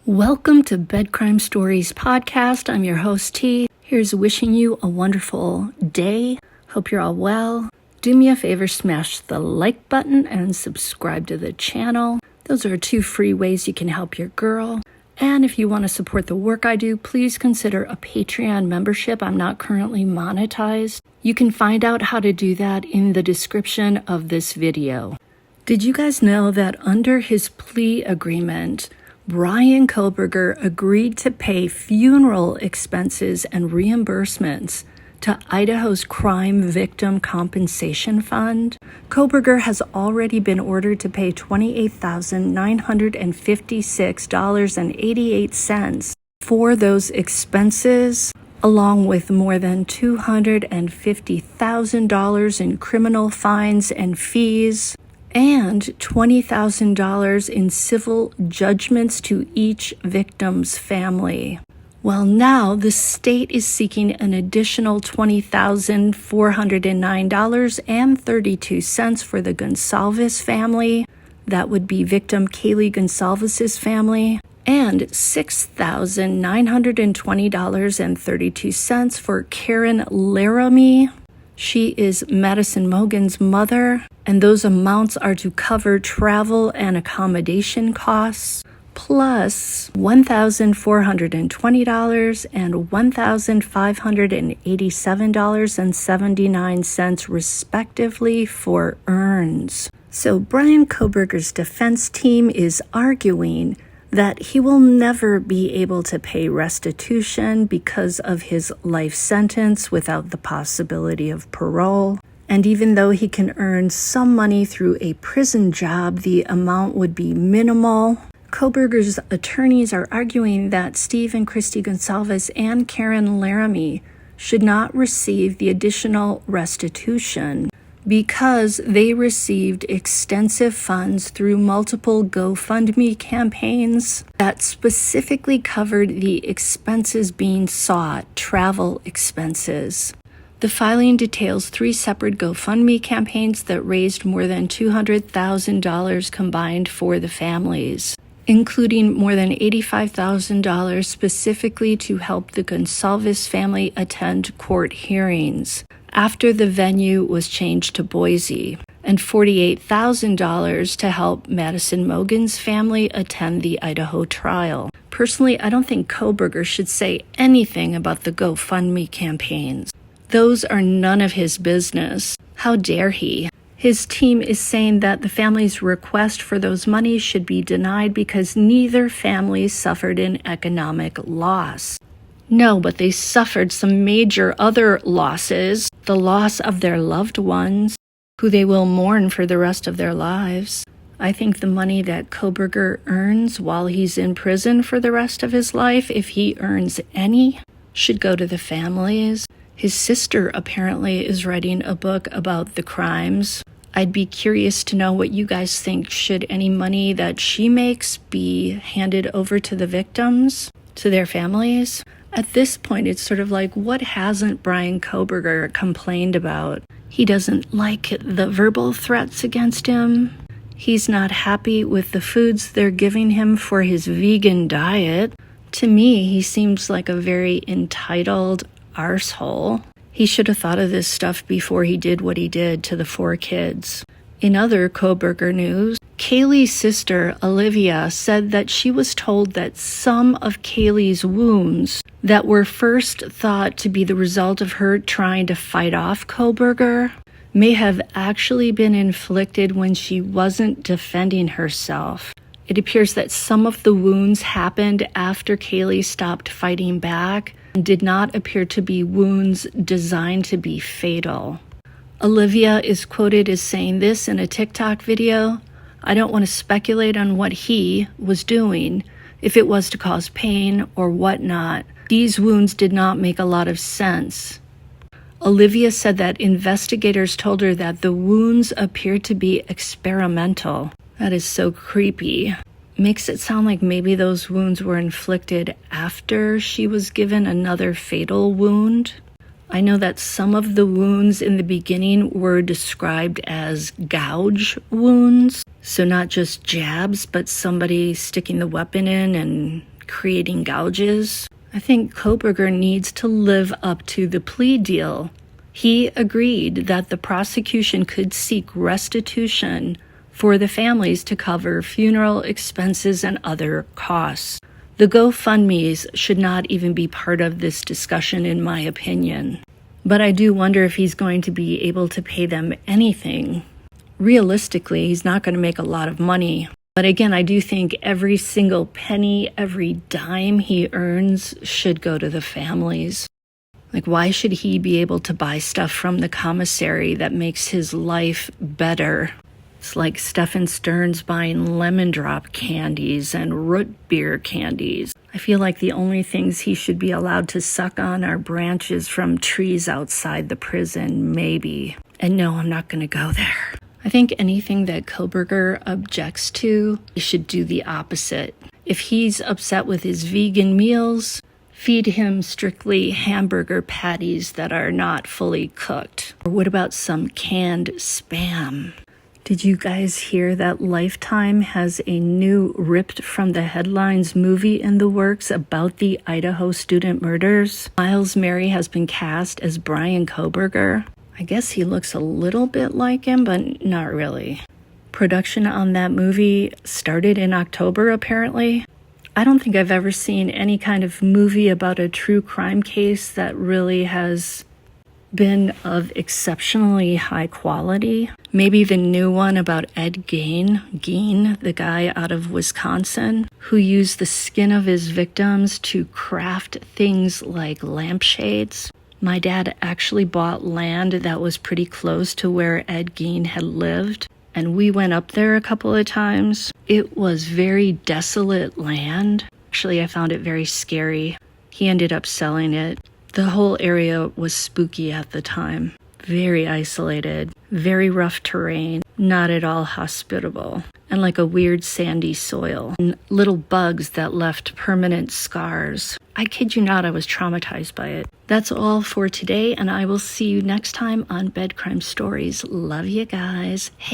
Welcome to Bed Crime Stories podcast. I'm your host, T. Here's wishing you a wonderful day. Hope you're all well. Do me a favor, smash the like button and subscribe to the channel. Those are 2 free ways you can help your girl. And if you want to support the work I do, please consider a Patreon membership. I'm not currently monetized. You can find out how to do that in the description of this video. Did you guys know that under his plea agreement, Bryan Kohberger agreed to pay funeral expenses and reimbursements to Idaho's Crime Victim Compensation Fund? Kohberger has already been ordered to pay $28,956.88 for those expenses, along with more than $250,000 in criminal fines and fees, and $20,000 in civil judgments to each victim's family. Well, now the state is seeking an additional $20,409.32 for the Gonsalves family. That would be victim Kaylee Gonsalves' family. And $6,920.32 for Karen Laramie. She is Madison Mogen's mother, and those amounts are to cover travel and accommodation costs, plus $1,420 and $1,587.79 respectively for urns. So Bryan Kohberger's defense team is arguing that he will never be able to pay restitution because of his life sentence without the possibility of parole. And even though he can earn some money through a prison job, the amount would be minimal. Kohberger's attorneys are arguing that Steve and Christy Gonsalves and Karen Laramie should not receive the additional restitution because they received extensive funds through multiple GoFundMe campaigns that specifically covered the expenses being sought, travel expenses. The filing details 3 separate GoFundMe campaigns that raised more than $200,000 combined for the families, including more than $85,000 specifically to help the Gonsalves family attend court hearings after the venue was changed to Boise, and $48,000 to help Madison Mogen's family attend the Idaho trial. Personally, I don't think Kohberger should say anything about the GoFundMe campaigns. Those are none of his business. How dare he? His team is saying that the family's request for those monies should be denied because neither family suffered an economic loss. No, but they suffered some major other losses. The loss of their loved ones, who they will mourn for the rest of their lives. I think the money that Kohberger earns while he's in prison for the rest of his life, if he earns any, should go to the families. His sister apparently is writing a book about the crimes. I'd be curious to know what you guys think. Should any money that she makes be handed over to the victims, to their families? At this point, it's sort of like, what hasn't Bryan Kohberger complained about? He doesn't like the verbal threats against him. He's not happy with the foods they're giving him for his vegan diet. To me, he seems like a very entitled arsehole. He should have thought of this stuff before he did what he did to the 4 kids. In other Kohberger news, Kaylee's sister, Olivia, said that she was told that some of Kaylee's wounds that were first thought to be the result of her trying to fight off Kohberger may have actually been inflicted when she wasn't defending herself. It appears that some of the wounds happened after Kaylee stopped fighting back and did not appear to be wounds designed to be fatal. Olivia is quoted as saying this in a TikTok video: "I don't want to speculate on what he was doing, if it was to cause pain or whatnot. These wounds did not make a lot of sense." Olivia said that investigators told her that the wounds appeared to be experimental. That is so creepy. Makes it sound like maybe those wounds were inflicted after she was given another fatal wound. I know that some of the wounds in the beginning were described as gouge wounds. So not just jabs, but somebody sticking the weapon in and creating gouges. I think Kohberger needs to live up to the plea deal. He agreed that the prosecution could seek restitution for the families to cover funeral expenses and other costs. The GoFundMes should not even be part of this discussion, in my opinion. But I do wonder if he's going to be able to pay them anything. Realistically, he's not going to make a lot of money. But again, I do think every single penny, every dime he earns should go to the families. Like, why should he be able to buy stuff from the commissary that makes his life better? It's like Stephen Stern's buying lemon drop candies and root beer candies. I feel like the only things he should be allowed to suck on are branches from trees outside the prison, maybe. And no, I'm not going to go there. I think anything that Kohberger objects to, he should do the opposite. If he's upset with his vegan meals, feed him strictly hamburger patties that are not fully cooked. Or what about some canned Spam? Did you guys hear that Lifetime has a new ripped from the headlines movie in the works about the Idaho student murders? Miles Murray has been cast as Bryan Kohberger. I guess he looks a little bit like him, but not really. Production on that movie started in October, apparently. I don't think I've ever seen any kind of movie about a true crime case that really has been of exceptionally high quality. Maybe the new one about Ed Gein, the guy out of Wisconsin, who used the skin of his victims to craft things like lampshades. My dad actually bought land that was pretty close to where Ed Gein had lived, and we went up there a couple of times. It was very desolate land. Actually, I found it very scary. He ended up selling it. The whole area was spooky at the time. Very isolated, very rough terrain, not at all hospitable, and like a weird sandy soil, and little bugs that left permanent scars. I kid you not, I was traumatized by it. That's all for today, and I will see you next time on Bed Crime Stories. Love you guys. Hey.